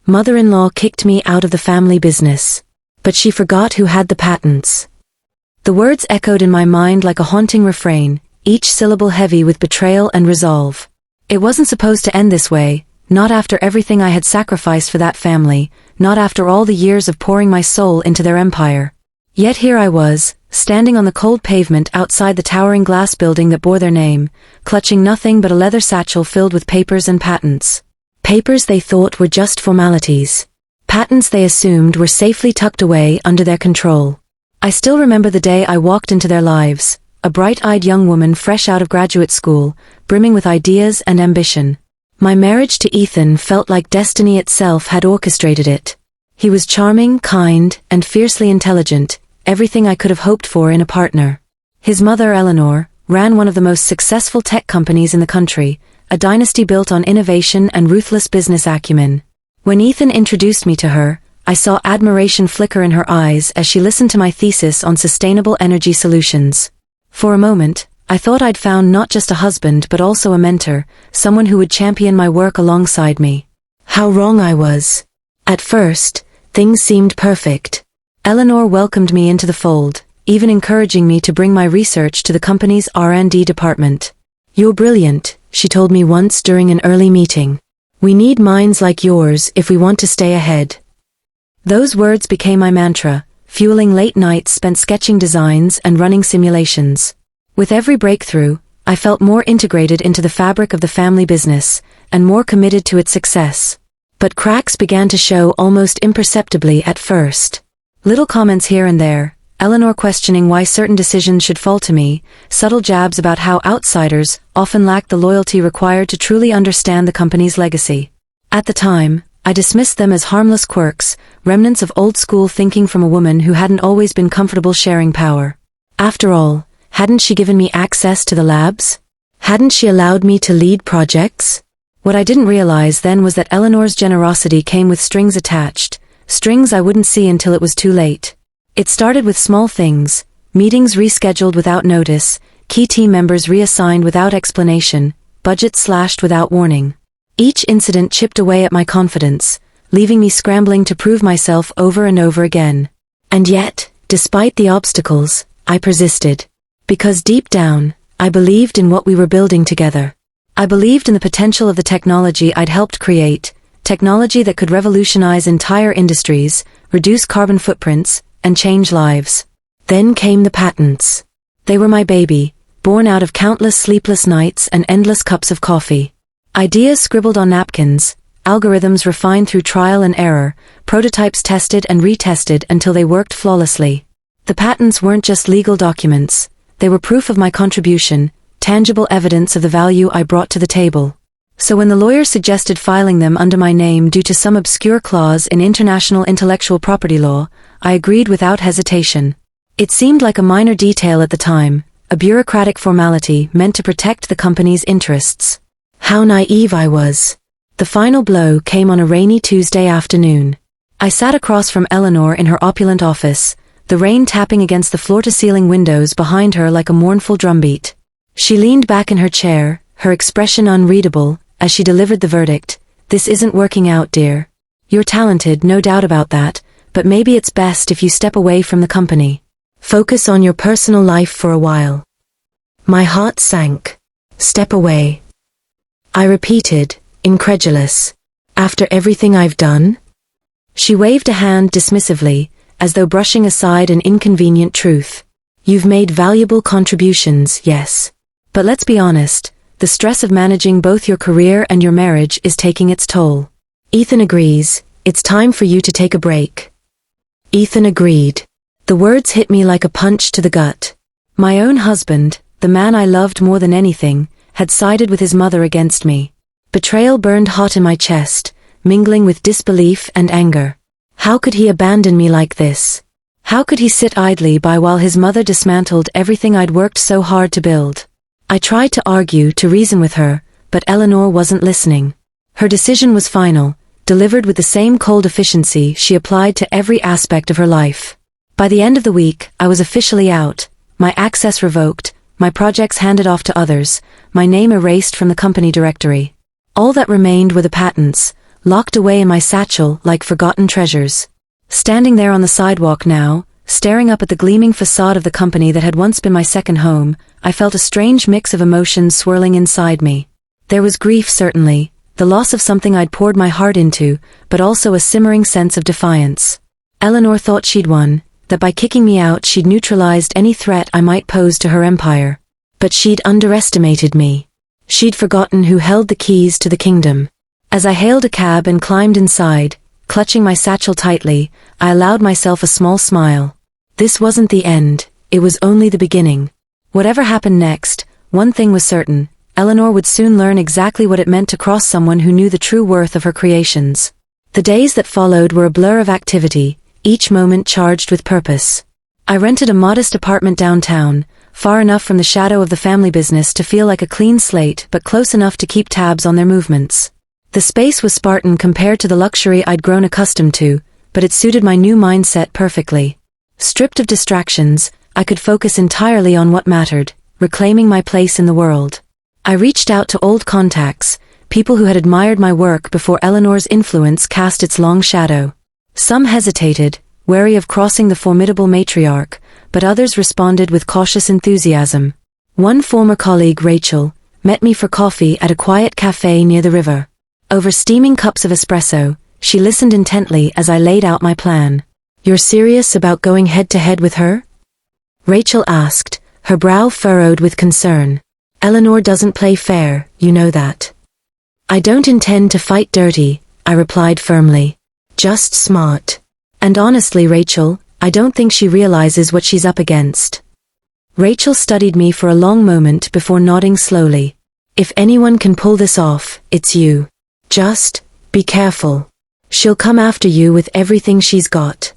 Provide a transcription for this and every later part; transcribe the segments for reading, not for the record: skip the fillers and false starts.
Mother-in-law kicked me out of the family business. But she forgot who had the patents. The words echoed in my mind like a haunting refrain, each syllable heavy with betrayal and resolve. It wasn't supposed to end this way, not after everything I had sacrificed for that family, not after all the years of pouring my soul into their empire. Yet here I was, standing on the cold pavement outside the towering glass building that bore their name, clutching nothing but a leather satchel filled with papers and patents. Papers they thought were just formalities. Patents they assumed were safely tucked away under their control. I still remember the day I walked into their lives, a bright-eyed young woman fresh out of graduate school, brimming with ideas and ambition. My marriage to Ethan felt like destiny itself had orchestrated it. He was charming, kind, and fiercely intelligent, everything I could have hoped for in a partner. His mother, Eleanor, ran one of the most successful tech companies in the country, a dynasty built on innovation and ruthless business acumen. When Ethan introduced me to her, I saw admiration flicker in her eyes as she listened to my thesis on sustainable energy solutions. For a moment, I thought I'd found not just a husband but also a mentor, someone who would champion my work alongside me. How wrong I was. At first, things seemed perfect. Eleanor welcomed me into the fold, even encouraging me to bring my research to the company's R&D department. "You're brilliant," she told me once during an early meeting. "We need minds like yours if we want to stay ahead." Those words became my mantra, fueling late nights spent sketching designs and running simulations. With every breakthrough, I felt more integrated into the fabric of the family business, and more committed to its success. But cracks began to show almost imperceptibly at first. Little comments here and there, Eleanor questioning why certain decisions should fall to me, subtle jabs about how outsiders often lack the loyalty required to truly understand the company's legacy. At the time, I dismissed them as harmless quirks, remnants of old-school thinking from a woman who hadn't always been comfortable sharing power. After all, hadn't she given me access to the labs? Hadn't she allowed me to lead projects? What I didn't realize then was that Eleanor's generosity came with strings attached, strings I wouldn't see until it was too late. It started with small things, meetings rescheduled without notice, key team members reassigned without explanation, budgets slashed without warning. Each incident chipped away at my confidence, leaving me scrambling to prove myself over and over again. And yet, despite the obstacles, I persisted. Because deep down, I believed in what we were building together. I believed in the potential of the technology I'd helped create, technology that could revolutionize entire industries, reduce carbon footprints, and change lives. Then came the patents. They were my baby, born out of countless sleepless nights and endless cups of coffee. Ideas scribbled on napkins, algorithms refined through trial and error, prototypes tested and retested until they worked flawlessly. The patents weren't just legal documents, they were proof of my contribution, tangible evidence of the value I brought to the table. So when the lawyer suggested filing them under my name due to some obscure clause in international intellectual property law, I agreed without hesitation. It seemed like a minor detail at the time, a bureaucratic formality meant to protect the company's interests. How naive I was. The final blow came on a rainy Tuesday afternoon. I sat across from Eleanor in her opulent office, the rain tapping against the floor-to-ceiling windows behind her like a mournful drumbeat. She leaned back in her chair, her expression unreadable, as she delivered the verdict. "This isn't working out, dear. You're talented, no doubt about that, but maybe it's best if you step away from the company. Focus on your personal life for a while." My heart sank. "Step away," I repeated, incredulous. "After everything I've done?" She waved a hand dismissively, as though brushing aside an inconvenient truth. "You've made valuable contributions, yes. But let's be honest, the stress of managing both your career and your marriage is taking its toll. Ethan agrees, it's time for you to take a break." Ethan agreed. The words hit me like a punch to the gut. My own husband, the man I loved more than anything, had sided with his mother against me. Betrayal burned hot in my chest, mingling with disbelief and anger. How could he abandon me like this? How could he sit idly by while his mother dismantled everything I'd worked so hard to build? I tried to argue, to reason with her, but Eleanor wasn't listening. Her decision was final, delivered with the same cold efficiency she applied to every aspect of her life. By the end of the week, I was officially out, my access revoked, my projects handed off to others, my name erased from the company directory. All that remained were the patents, locked away in my satchel like forgotten treasures. Standing there on the sidewalk now, staring up at the gleaming facade of the company that had once been my second home, I felt a strange mix of emotions swirling inside me. There was grief certainly, the loss of something I'd poured my heart into, but also a simmering sense of defiance. Eleanor thought she'd won, that by kicking me out she'd neutralized any threat I might pose to her empire. But she'd underestimated me. She'd forgotten who held the keys to the kingdom. As I hailed a cab and climbed inside, clutching my satchel tightly, I allowed myself a small smile. This wasn't the end, it was only the beginning. Whatever happened next, one thing was certain, Eleanor would soon learn exactly what it meant to cross someone who knew the true worth of her creations. The days that followed were a blur of activity, each moment charged with purpose. I rented a modest apartment downtown, far enough from the shadow of the family business to feel like a clean slate but close enough to keep tabs on their movements. The space was Spartan compared to the luxury I'd grown accustomed to, but it suited my new mindset perfectly. Stripped of distractions, I could focus entirely on what mattered, reclaiming my place in the world. I reached out to old contacts, people who had admired my work before Eleanor's influence cast its long shadow. Some hesitated, wary of crossing the formidable matriarch, but others responded with cautious enthusiasm. One former colleague, Rachel, met me for coffee at a quiet cafe near the river. Over steaming cups of espresso, she listened intently as I laid out my plan. "You're serious about going head-to-head with her?" Rachel asked, her brow furrowed with concern. "Eleanor doesn't play fair, you know that." "I don't intend to fight dirty," I replied firmly. "Just smart. And honestly, Rachel, I don't think she realizes what she's up against." Rachel studied me for a long moment before nodding slowly. "If anyone can pull this off, it's you. Just, be careful. She'll come after you with everything she's got."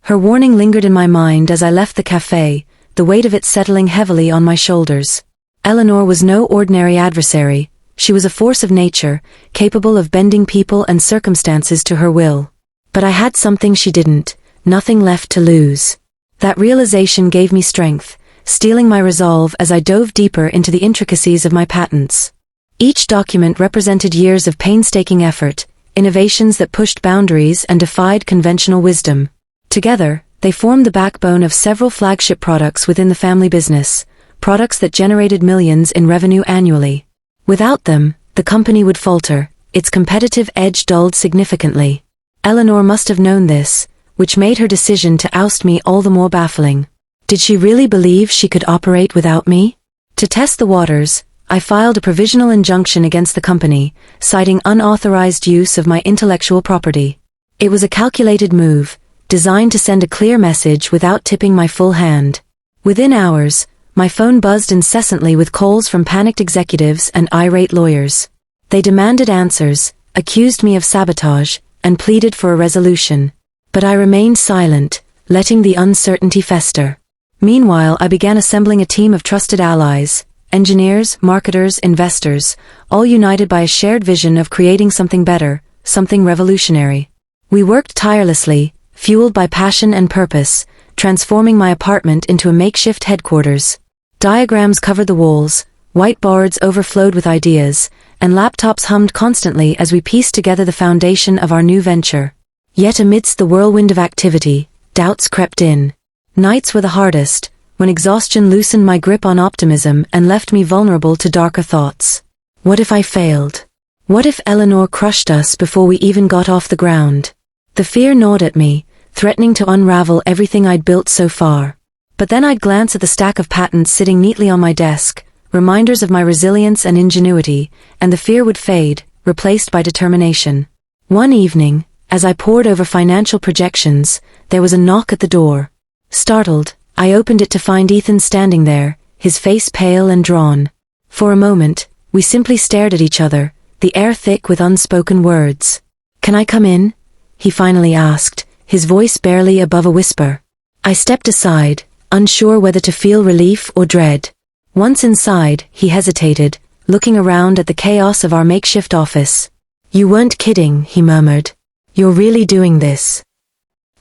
Her warning lingered in my mind as I left the cafe, the weight of it settling heavily on my shoulders. Eleanor was no ordinary adversary, she was a force of nature, capable of bending people and circumstances to her will. But I had something she didn't, nothing left to lose. That realization gave me strength, steeling my resolve as I dove deeper into the intricacies of my patents. Each document represented years of painstaking effort, innovations that pushed boundaries and defied conventional wisdom. Together, they formed the backbone of several flagship products within the family business, products that generated millions in revenue annually. Without them, the company would falter, its competitive edge dulled significantly. Eleanor must have known this, which made her decision to oust me all the more baffling. Did she really believe she could operate without me? To test the waters, I filed a provisional injunction against the company, citing unauthorized use of my intellectual property. It was a calculated move, designed to send a clear message without tipping my full hand. Within hours, my phone buzzed incessantly with calls from panicked executives and irate lawyers. They demanded answers, accused me of sabotage, and pleaded for a resolution. But I remained silent, letting the uncertainty fester. Meanwhile, I began assembling a team of trusted allies, engineers, marketers, investors, all united by a shared vision of creating something better, something revolutionary. We worked tirelessly, fueled by passion and purpose, transforming my apartment into a makeshift headquarters. Diagrams covered the walls, whiteboards overflowed with ideas, and laptops hummed constantly as we pieced together the foundation of our new venture. Yet amidst the whirlwind of activity, doubts crept in. Nights were the hardest, when exhaustion loosened my grip on optimism and left me vulnerable to darker thoughts. What if I failed? What if Eleanor crushed us before we even got off the ground? The fear gnawed at me, threatening to unravel everything I'd built so far. But then I'd glance at the stack of patents sitting neatly on my desk, reminders of my resilience and ingenuity, and the fear would fade, replaced by determination. One evening, as I pored over financial projections, there was a knock at the door. Startled, I opened it to find Ethan standing there, his face pale and drawn. For a moment, we simply stared at each other, the air thick with unspoken words. "Can I come in?" he finally asked, his voice barely above a whisper. I stepped aside, unsure whether to feel relief or dread. Once inside, he hesitated, looking around at the chaos of our makeshift office. "You weren't kidding," he murmured. "You're really doing this?"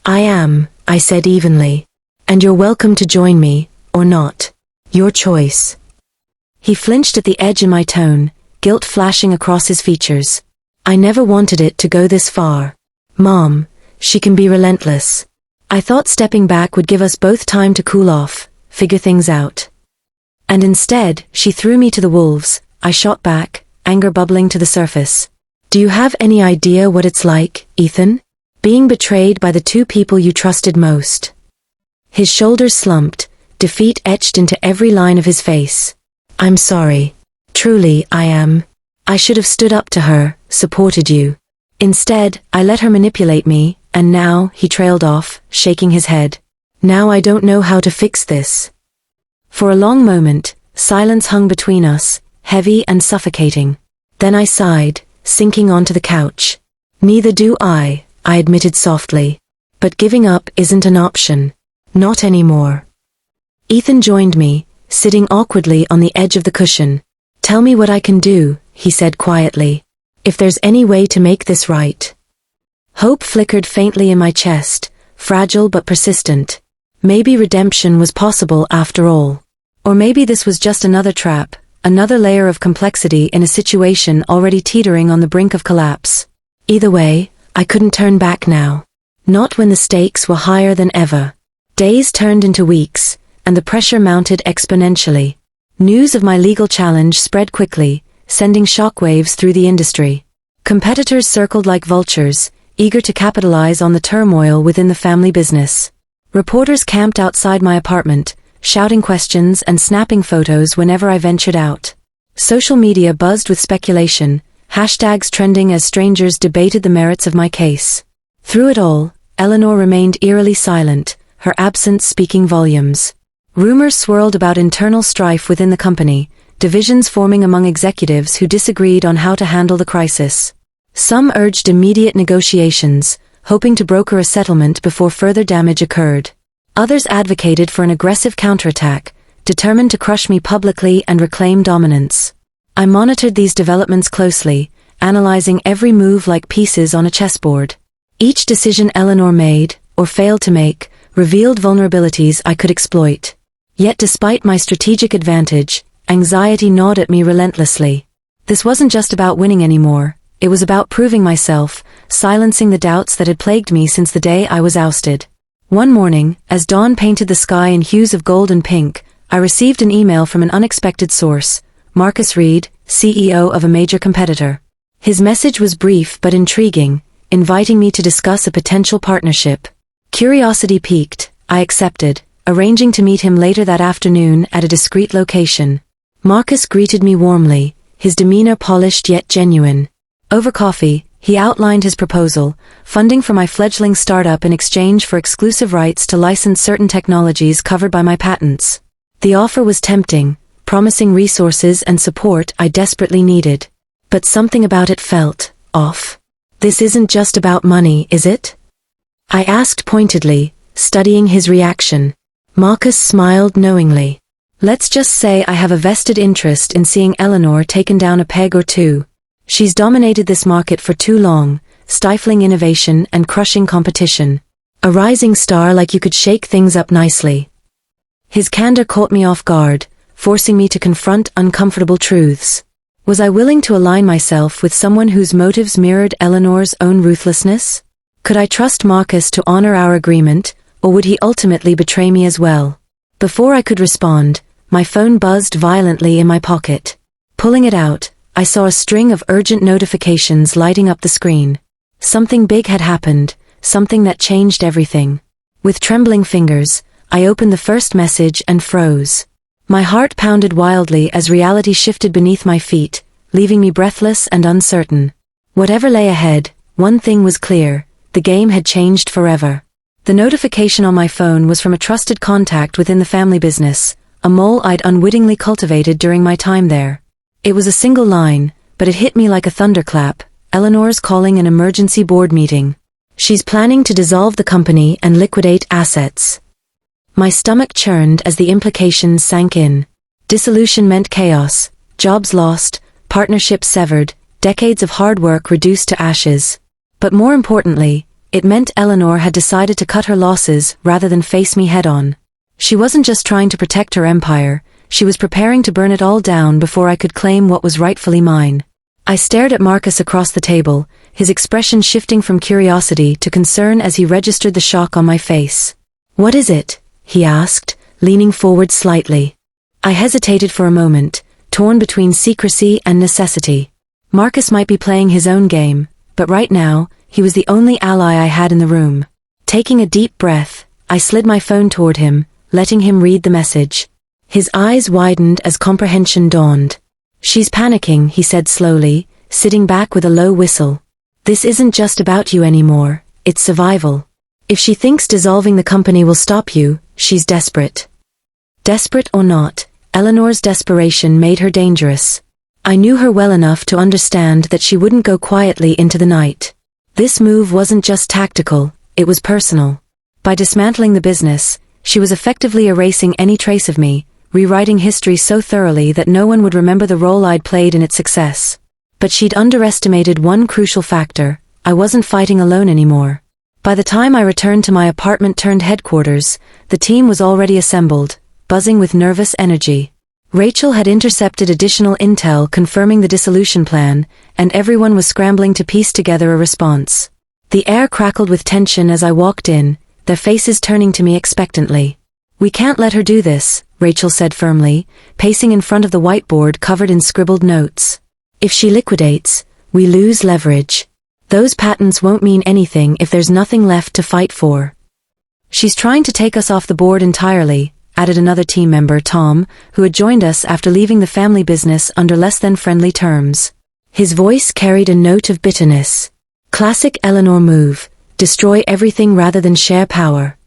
"I am," I said evenly. "And you're welcome to join me, or not. Your choice." He flinched at the edge in my tone, guilt flashing across his features. I never wanted it to go this far. Mom, she can be relentless. I thought stepping back would give us both time to cool off, figure things out. And instead, she threw me to the wolves. I shot back, anger bubbling to the surface. Do you have any idea what it's like, Ethan? Being betrayed by the two people you trusted most. His shoulders slumped, defeat etched into every line of his face. I'm sorry. Truly, I am. I should have stood up to her, supported you. Instead, I let her manipulate me, and now, he trailed off, shaking his head. Now I don't know how to fix this. For a long moment, silence hung between us, heavy and suffocating. Then I sighed, sinking onto the couch. Neither do I admitted softly. But giving up isn't an option. Not anymore. Ethan joined me, sitting awkwardly on the edge of the cushion. Tell me what I can do, he said quietly. If there's any way to make this right. Hope flickered faintly in my chest, fragile but persistent. Maybe redemption was possible after all. Or maybe this was just another trap, another layer of complexity in a situation already teetering on the brink of collapse. Either way, I couldn't turn back now. Not when the stakes were higher than ever. Days turned into weeks, and the pressure mounted exponentially. News of my legal challenge spread quickly, sending shockwaves through the industry. Competitors circled like vultures, eager to capitalize on the turmoil within the family business. Reporters camped outside my apartment, shouting questions and snapping photos whenever I ventured out. Social media buzzed with speculation, hashtags trending as strangers debated the merits of my case. Through it all, Eleanor remained eerily silent, her absence speaking volumes. Rumors swirled about internal strife within the company, divisions forming among executives who disagreed on how to handle the crisis. Some urged immediate negotiations, hoping to broker a settlement before further damage occurred. Others advocated for an aggressive counterattack, determined to crush me publicly and reclaim dominance. I monitored these developments closely, analyzing every move like pieces on a chessboard. Each decision Eleanor made, or failed to make, revealed vulnerabilities I could exploit. Yet despite my strategic advantage, anxiety gnawed at me relentlessly. This wasn't just about winning anymore, it was about proving myself, silencing the doubts that had plagued me since the day I was ousted. One morning, as dawn painted the sky in hues of gold and pink, I received an email from an unexpected source, Marcus Reed, CEO of a major competitor. His message was brief but intriguing, inviting me to discuss a potential partnership. Curiosity piqued, I accepted, arranging to meet him later that afternoon at a discreet location. Marcus greeted me warmly, his demeanor polished yet genuine. Over coffee, he outlined his proposal, funding for my fledgling startup in exchange for exclusive rights to license certain technologies covered by my patents. The offer was tempting, promising resources and support I desperately needed. But something about it felt off. This isn't just about money, is it? I asked pointedly, studying his reaction. Marcus smiled knowingly. Let's just say I have a vested interest in seeing Eleanor taken down a peg or two. She's dominated this market for too long, stifling innovation and crushing competition. A rising star like you could shake things up nicely. His candor caught me off guard, forcing me to confront uncomfortable truths. Was I willing to align myself with someone whose motives mirrored Eleanor's own ruthlessness? Could I trust Marcus to honor our agreement, or would he ultimately betray me as well? Before I could respond, my phone buzzed violently in my pocket. Pulling it out, I saw a string of urgent notifications lighting up the screen. Something big had happened, something that changed everything. With trembling fingers, I opened the first message and froze. My heart pounded wildly as reality shifted beneath my feet, leaving me breathless and uncertain. Whatever lay ahead, one thing was clear, the game had changed forever. The notification on my phone was from a trusted contact within the family business, a mole I'd unwittingly cultivated during my time there. It was a single line, but it hit me like a thunderclap. Eleanor's calling an emergency board meeting. She's planning to dissolve the company and liquidate assets. My stomach churned as the implications sank in. Dissolution meant chaos, jobs lost, partnerships severed, decades of hard work reduced to ashes. But more importantly, it meant Eleanor had decided to cut her losses rather than face me head-on. She wasn't just trying to protect her empire, she was preparing to burn it all down before I could claim what was rightfully mine. I stared at Marcus across the table, his expression shifting from curiosity to concern as he registered the shock on my face. "What is it?" he asked, leaning forward slightly. I hesitated for a moment, torn between secrecy and necessity. Marcus might be playing his own game, but right now, he was the only ally I had in the room. Taking a deep breath, I slid my phone toward him, letting him read the message. His eyes widened as comprehension dawned. "She's panicking," he said slowly, sitting back with a low whistle. "This isn't just about you anymore, it's survival. If she thinks dissolving the company will stop you, she's desperate." Desperate or not, Eleanor's desperation made her dangerous. I knew her well enough to understand that she wouldn't go quietly into the night. This move wasn't just tactical, it was personal. By dismantling the business, she was effectively erasing any trace of me, rewriting history so thoroughly that no one would remember the role I'd played in its success. But she'd underestimated one crucial factor: I wasn't fighting alone anymore. By the time I returned to my apartment-turned-headquarters, the team was already assembled, buzzing with nervous energy. Rachel had intercepted additional intel confirming the dissolution plan, and everyone was scrambling to piece together a response. The air crackled with tension as I walked in, their faces turning to me expectantly. "We can't let her do this," Rachel said firmly, pacing in front of the whiteboard covered in scribbled notes. "If she liquidates, we lose leverage. Those patents won't mean anything if there's nothing left to fight for." "She's trying to take us off the board entirely," added another team member, Tom, who had joined us after leaving the family business under less than friendly terms. His voice carried a note of bitterness. Classic Eleanor move, destroy everything rather than share power.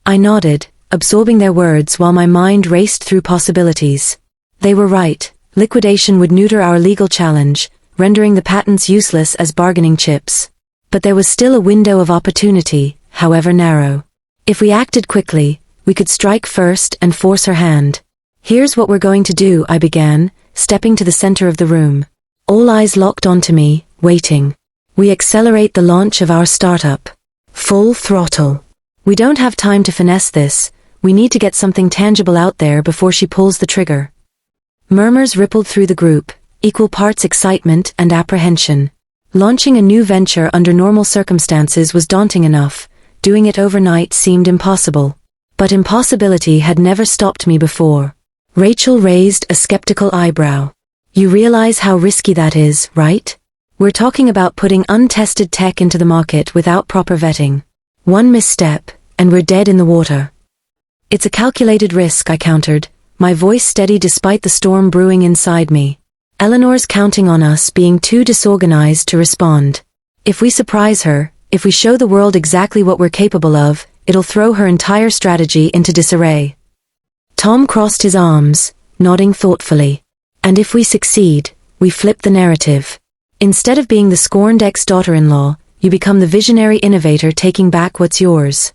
I nodded, absorbing their words while my mind raced through possibilities. They were right, liquidation would neuter our legal challenge, rendering the patents useless as bargaining chips. But there was still a window of opportunity, however narrow. If we acted quickly, we could strike first and force her hand. "Here's what we're going to do," I began, stepping to the center of the room. All eyes locked onto me, waiting. "We accelerate the launch of our startup. Full throttle. We don't have time to finesse this, we need to get something tangible out there before she pulls the trigger." Murmurs rippled through the group, equal parts excitement and apprehension. Launching a new venture under normal circumstances was daunting enough, doing it overnight seemed impossible. But impossibility had never stopped me before. Rachel raised a skeptical eyebrow. "You realize how risky that is, right? We're talking about putting untested tech into the market without proper vetting. One misstep, and we're dead in the water." "It's a calculated risk," I countered, my voice steady despite the storm brewing inside me. "Eleanor's counting on us being too disorganized to respond. If we surprise her, if we show the world exactly what we're capable of, it'll throw her entire strategy into disarray." Tom crossed his arms, nodding thoughtfully. "And if we succeed, we flip the narrative. Instead of being the scorned ex-daughter-in-law, you become the visionary innovator taking back what's yours."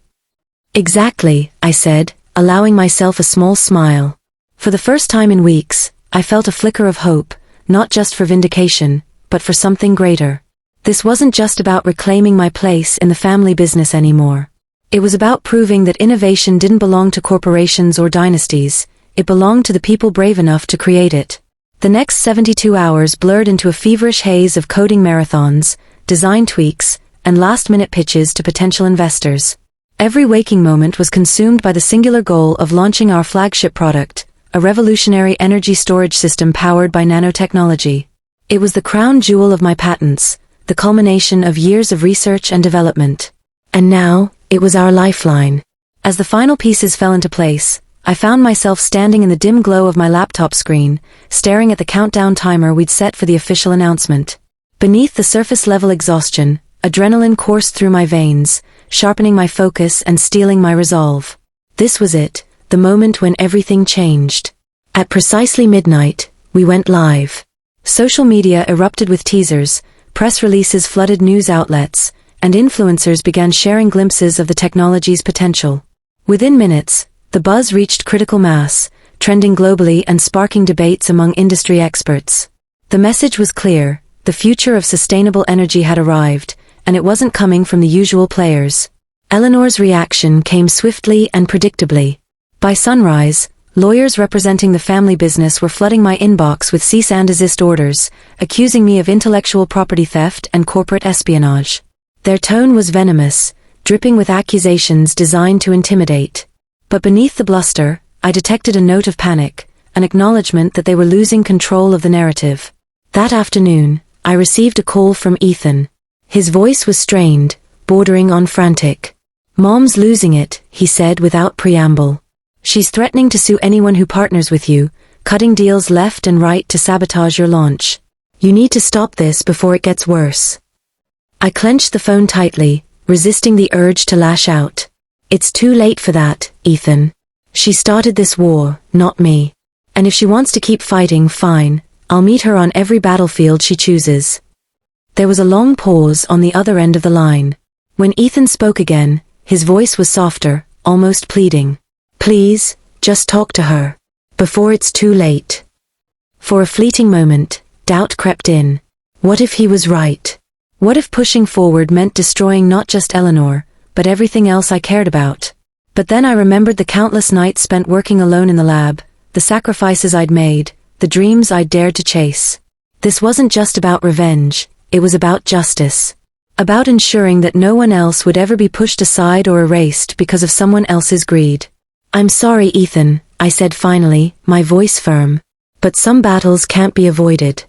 "Exactly," I said, allowing myself a small smile. For the first time in weeks, I felt a flicker of hope, not just for vindication, but for something greater. This wasn't just about reclaiming my place in the family business anymore. It was about proving that innovation didn't belong to corporations or dynasties, it belonged to the people brave enough to create it. The next 72 hours blurred into a feverish haze of coding marathons, design tweaks, and last-minute pitches to potential investors. Every waking moment was consumed by the singular goal of launching our flagship product, a revolutionary energy storage system powered by nanotechnology. It was the crown jewel of my patents, the culmination of years of research and development. And now, it was our lifeline. As the final pieces fell into place, I found myself standing in the dim glow of my laptop screen, staring at the countdown timer we'd set for the official announcement. Beneath the surface-level exhaustion, adrenaline coursed through my veins, sharpening my focus and steeling my resolve. This was it, the moment when everything changed. At precisely midnight, we went live. Social media erupted with teasers, press releases flooded news outlets, and influencers began sharing glimpses of the technology's potential. Within minutes, the buzz reached critical mass, trending globally and sparking debates among industry experts. The message was clear, the future of sustainable energy had arrived, and it wasn't coming from the usual players. Eleanor's reaction came swiftly and predictably. By sunrise, Lawyers representing the family business were flooding my inbox with cease and desist orders, accusing me of intellectual property theft and corporate espionage. Their tone was venomous, dripping with accusations designed to intimidate. But beneath the bluster, I detected a note of panic, an acknowledgement that they were losing control of the narrative. That afternoon, I received a call from Ethan. His voice was strained, bordering on frantic. "Mom's losing it," he said without preamble. "She's threatening to sue anyone who partners with you, cutting deals left and right to sabotage your launch. You need to stop this before it gets worse." I clenched the phone tightly, resisting the urge to lash out. "It's too late for that, Ethan. She started this war, not me. And if she wants to keep fighting, fine, I'll meet her on every battlefield she chooses." There was a long pause on the other end of the line. When Ethan spoke again, his voice was softer, almost pleading. "Please, just talk to her. Before it's too late." For a fleeting moment, doubt crept in. What if he was right? What if pushing forward meant destroying not just Eleanor, but everything else I cared about? But then I remembered the countless nights spent working alone in the lab, the sacrifices I'd made, the dreams I'd dared to chase. This wasn't just about revenge, it was about justice. About ensuring that no one else would ever be pushed aside or erased because of someone else's greed. "I'm sorry, Ethan," I said finally, my voice firm. "But some battles can't be avoided."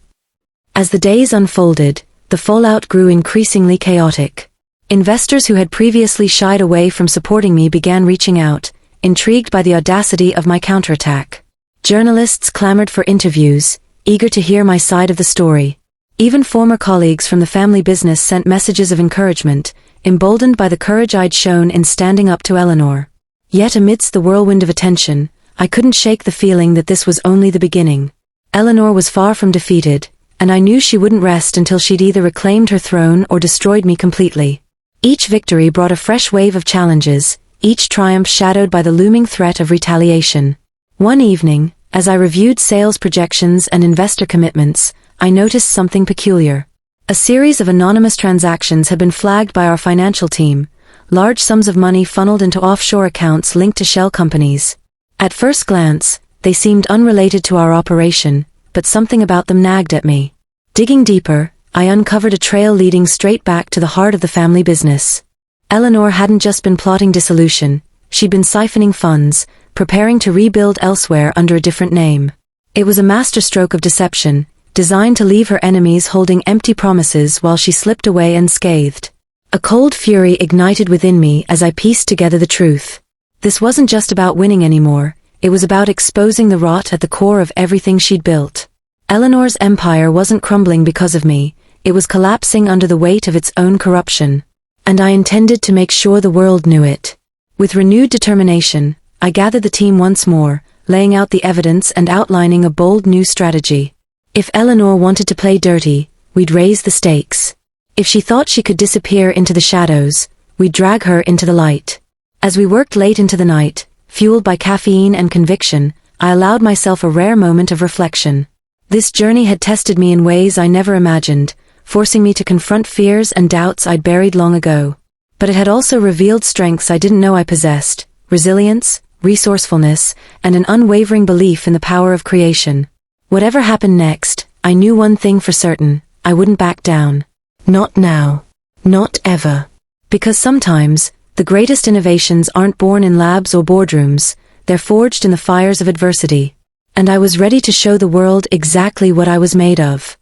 As the days unfolded, the fallout grew increasingly chaotic. Investors who had previously shied away from supporting me began reaching out, intrigued by the audacity of my counterattack. Journalists clamored for interviews, eager to hear my side of the story. Even former colleagues from the family business sent messages of encouragement, emboldened by the courage I'd shown in standing up to Eleanor. Yet amidst the whirlwind of attention, I couldn't shake the feeling that this was only the beginning. Eleanor was far from defeated, and I knew she wouldn't rest until she'd either reclaimed her throne or destroyed me completely. Each victory brought a fresh wave of challenges, each triumph shadowed by the looming threat of retaliation. One evening, as I reviewed sales projections and investor commitments, I noticed something peculiar. A series of anonymous transactions had been flagged by our financial team, large sums of money funneled into offshore accounts linked to shell companies. At first glance, they seemed unrelated to our operation, but something about them nagged at me. Digging deeper, I uncovered a trail leading straight back to the heart of the family business. Eleanor hadn't just been plotting dissolution, she'd been siphoning funds, preparing to rebuild elsewhere under a different name. It was a masterstroke of deception, designed to leave her enemies holding empty promises while she slipped away unscathed. A cold fury ignited within me as I pieced together the truth. This wasn't just about winning anymore, it was about exposing the rot at the core of everything she'd built. Eleanor's empire wasn't crumbling because of me, it was collapsing under the weight of its own corruption. And I intended to make sure the world knew it. With renewed determination, I gathered the team once more, laying out the evidence and outlining a bold new strategy. If Eleanor wanted to play dirty, we'd raise the stakes. If she thought she could disappear into the shadows, we'd drag her into the light. As we worked late into the night, fueled by caffeine and conviction, I allowed myself a rare moment of reflection. This journey had tested me in ways I never imagined, forcing me to confront fears and doubts I'd buried long ago. But it had also revealed strengths I didn't know I possessed: resilience, resourcefulness, and an unwavering belief in the power of creation. Whatever happened next, I knew one thing for certain: I wouldn't back down. Not now. Not ever. Because sometimes, the greatest innovations aren't born in labs or boardrooms, they're forged in the fires of adversity. And I was ready to show the world exactly what I was made of.